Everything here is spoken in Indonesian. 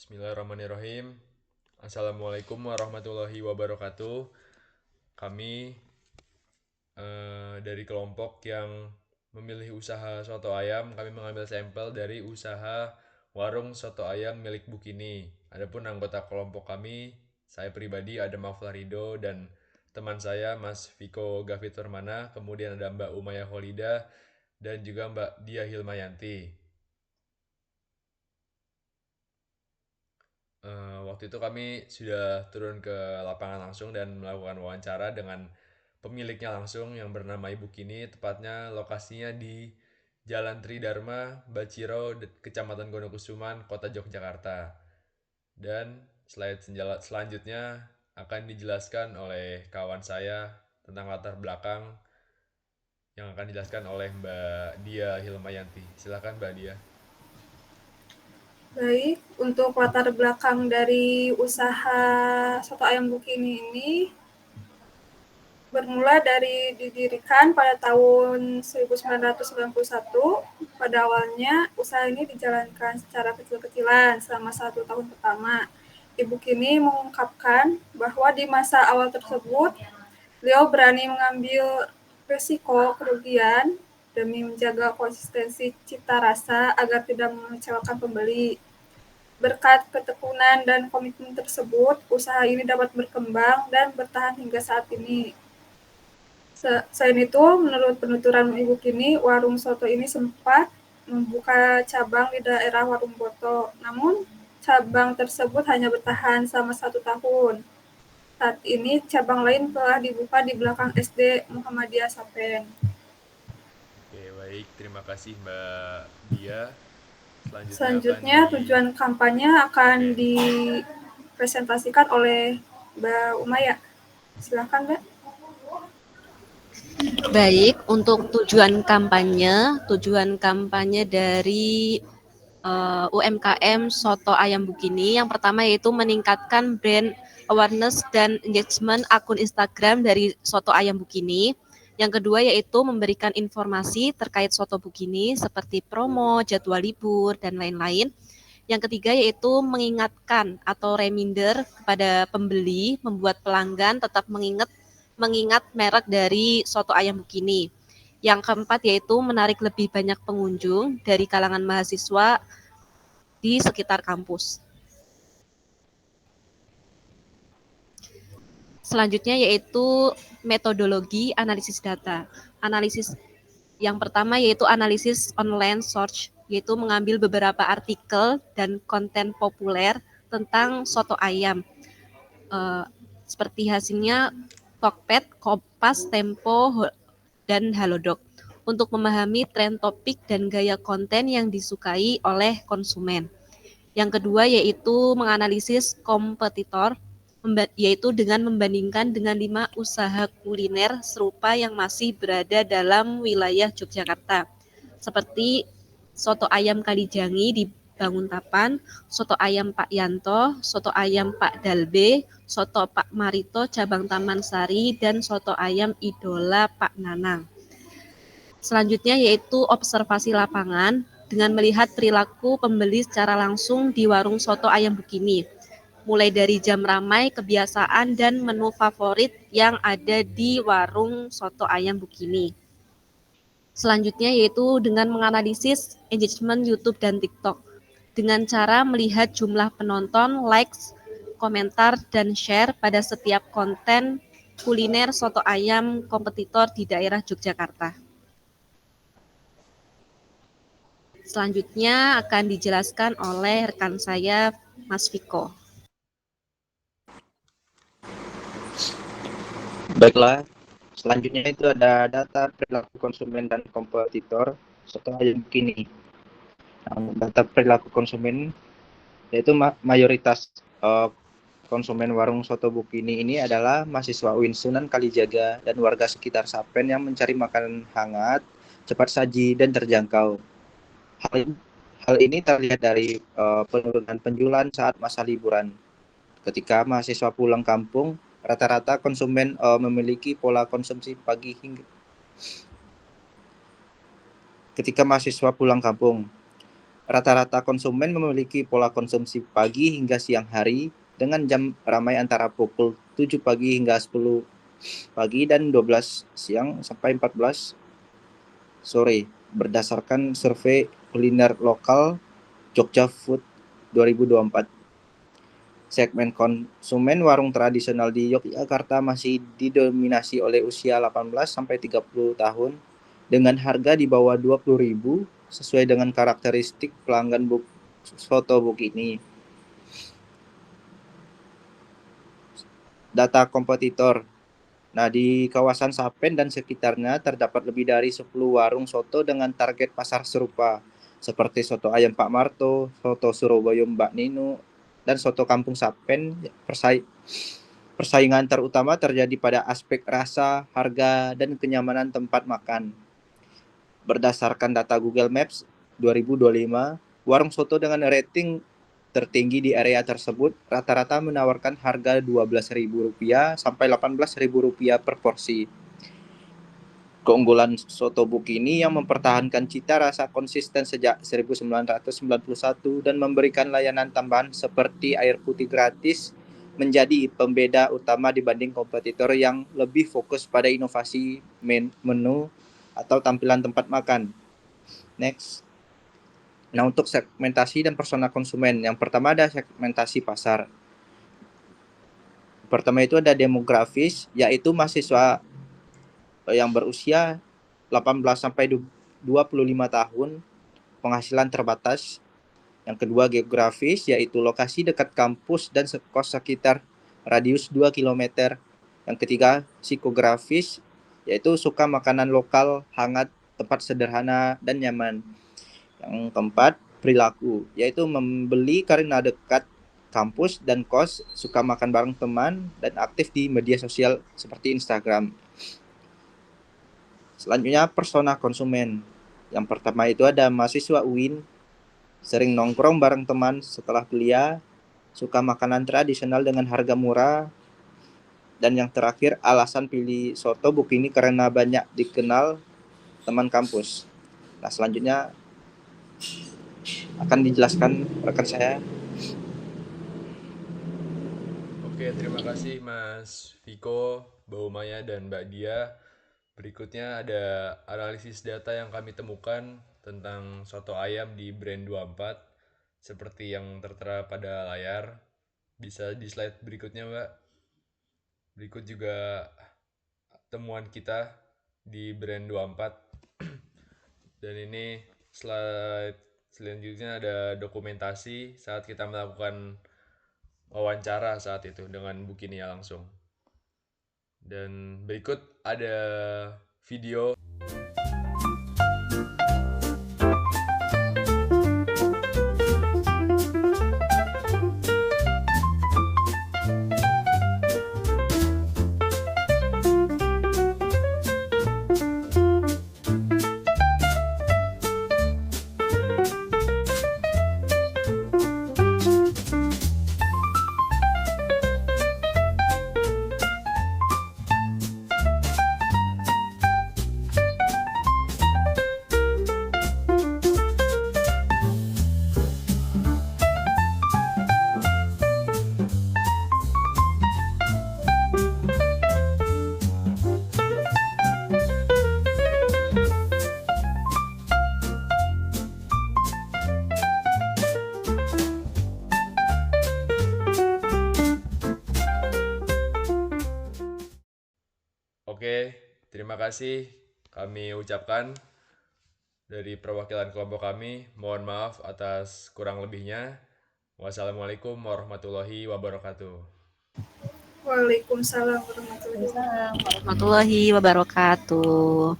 Bismillahirrahmanirrahim. Assalamualaikum warahmatullahi wabarakatuh. Kami dari kelompok yang memilih usaha soto ayam, kami mengambil sampel dari usaha warung soto ayam milik Bukini. Adapun anggota kelompok kami, saya pribadi ada Maflarido dan teman saya Mas Viko Gafit Permana, kemudian ada Mbak Umaya Holida dan juga Mbak Dia Hilmayanti. Waktu itu kami sudah turun ke lapangan langsung dan melakukan wawancara dengan pemiliknya langsung yang bernama Ibu Kini, tepatnya lokasinya di Jalan Tridharma, Baciro, Kecamatan Gonokusuman, Kota Yogyakarta. Dan slide selanjutnya akan dijelaskan oleh kawan saya tentang latar belakang yang akan dijelaskan oleh Mbak Dia Hilmayanti. Silakan Mbak Dia. Baik, untuk latar belakang dari usaha soto ayam Bukini ini bermula dari didirikan pada tahun 1991. Pada awalnya, usaha ini dijalankan secara kecil-kecilan selama 1 tahun pertama. Ibu Kini mengungkapkan bahwa di masa awal tersebut, beliau berani mengambil risiko kerugian demi menjaga konsistensi cita rasa agar tidak mengecewakan pembeli. Berkat ketekunan dan komitmen tersebut, usaha ini dapat berkembang dan bertahan hingga saat ini. Selain itu, menurut penuturan Ibu Kini, warung soto ini sempat membuka cabang di daerah Warung Boto. Namun, cabang tersebut hanya bertahan selama 1 tahun. Saat ini, cabang lain telah dibuka di belakang SD Muhammadiyah Sapen. Oke, baik. Terima kasih Mbak Dia. Selanjutnya akan Selanjutnya, tujuan kampanye akan Oke. dipresentasikan oleh Mbak Umaya. Silakan, Mbak. Baik, untuk tujuan kampanye dari UMKM Soto Ayam Bukini, yang pertama yaitu meningkatkan brand awareness dan engagement akun Instagram dari Soto Ayam Bukini. Yang kedua yaitu memberikan informasi terkait Soto Bukini seperti promo, jadwal libur, dan lain-lain. Yang ketiga yaitu mengingatkan atau reminder kepada pembeli, membuat pelanggan tetap mengingat merek dari Soto Ayam Bukini. Yang keempat yaitu menarik lebih banyak pengunjung dari kalangan mahasiswa di sekitar kampus. Selanjutnya yaitu metodologi analisis data. Analisis yang pertama yaitu analisis online search, yaitu mengambil beberapa artikel dan konten populer tentang soto ayam. Seperti hasilnya Tokped, Kompas, Tempo, dan Halodoc untuk memahami tren topik dan gaya konten yang disukai oleh konsumen. Yang kedua yaitu menganalisis kompetitor, yaitu dengan membandingkan dengan 5 usaha kuliner serupa yang masih berada dalam wilayah Yogyakarta, seperti soto ayam Kalijangi di Banguntapan, soto ayam Pak Yanto, soto ayam Pak Dalbe, soto Pak Marito cabang Taman Sari, dan soto ayam Idola Pak Nanang. Selanjutnya yaitu observasi lapangan dengan melihat perilaku pembeli secara langsung di warung soto ayam Bukini, mulai dari jam ramai, kebiasaan, dan menu favorit yang ada di warung soto ayam Bukini. Selanjutnya yaitu dengan menganalisis engagement YouTube dan TikTok dengan cara melihat jumlah penonton, likes, komentar, dan share pada setiap konten kuliner soto ayam kompetitor di daerah Yogyakarta. Selanjutnya akan dijelaskan oleh rekan saya, Mas Viko. Baiklah, selanjutnya itu ada data perilaku konsumen dan kompetitor soto ayam Bukini. Data perilaku konsumen yaitu mayoritas konsumen warung soto Bukini ini adalah mahasiswa UIN Sunan Kalijaga dan warga sekitar Sapen yang mencari makanan hangat, cepat saji, dan terjangkau. Hal ini terlihat dari penurunan penjualan saat masa liburan. Ketika mahasiswa pulang kampung, rata-rata konsumen memiliki pola konsumsi pagi hingga ketika mahasiswa pulang kampung. Rata-rata konsumen memiliki pola konsumsi pagi hingga siang hari dengan jam ramai antara pukul 7 pagi hingga 10 pagi dan 12 siang sampai 14 sore berdasarkan survei kuliner lokal Jogja Food 2024. Segmen konsumen warung tradisional di Yogyakarta masih didominasi oleh usia 18 sampai 30 tahun dengan harga di bawah 20.000 sesuai dengan karakteristik pelanggan soto Bukini. Data kompetitor. Nah, di kawasan Sapen dan sekitarnya terdapat lebih dari 10 warung soto dengan target pasar serupa seperti soto ayam Pak Marto, soto Surabaya Mbak Nino, dan soto kampung Sapen. Persaingan terutama terjadi pada aspek rasa, harga, dan kenyamanan tempat makan. Berdasarkan data Google Maps 2025, warung soto dengan rating tertinggi di area tersebut rata-rata menawarkan harga Rp12.000 sampai Rp18.000 per porsi. Keunggulan soto Bukini yang mempertahankan cita rasa konsisten sejak 1991 dan memberikan layanan tambahan seperti air putih gratis menjadi pembeda utama dibanding kompetitor yang lebih fokus pada inovasi menu atau tampilan tempat makan. Next. Nah, untuk segmentasi dan persona konsumen, yang pertama ada segmentasi pasar. Pertama itu ada demografis, yaitu mahasiswa yang berusia 18 sampai 25 tahun, penghasilan terbatas. Yang kedua geografis, yaitu lokasi dekat kampus dan kos sekitar radius 2 km. Yang ketiga psikografis, yaitu suka makanan lokal, hangat, tempat sederhana, dan nyaman. Yang keempat, perilaku, yaitu membeli karena dekat kampus dan kos, suka makan bareng teman, dan aktif di media sosial seperti Instagram. Selanjutnya, persona konsumen. Yang pertama itu ada mahasiswa UIN, sering nongkrong bareng teman setelah kuliah, suka makanan tradisional dengan harga murah, dan yang terakhir, alasan pilih soto Bukini karena banyak dikenal teman kampus. Nah, selanjutnya akan dijelaskan rekan saya. Oke, terima kasih Mas Viko, Mbak Umaya, dan Mbak Dia. Berikutnya ada analisis data yang kami temukan tentang soto ayam di Brand 24 seperti yang tertera pada layar. Bisa di slide berikutnya, Mbak. Berikut juga temuan kita di Brand 24. Dan ini slide selanjutnya ada dokumentasi saat kita melakukan wawancara saat itu dengan Bukinia langsung. Dan berikut ada video. Oke, terima kasih kami ucapkan dari perwakilan kelompok kami. Mohon maaf atas kurang lebihnya. Wassalamualaikum warahmatullahi wabarakatuh. Waalaikumsalam warahmatullahi wabarakatuh. Warahmatullahi wabarakatuh.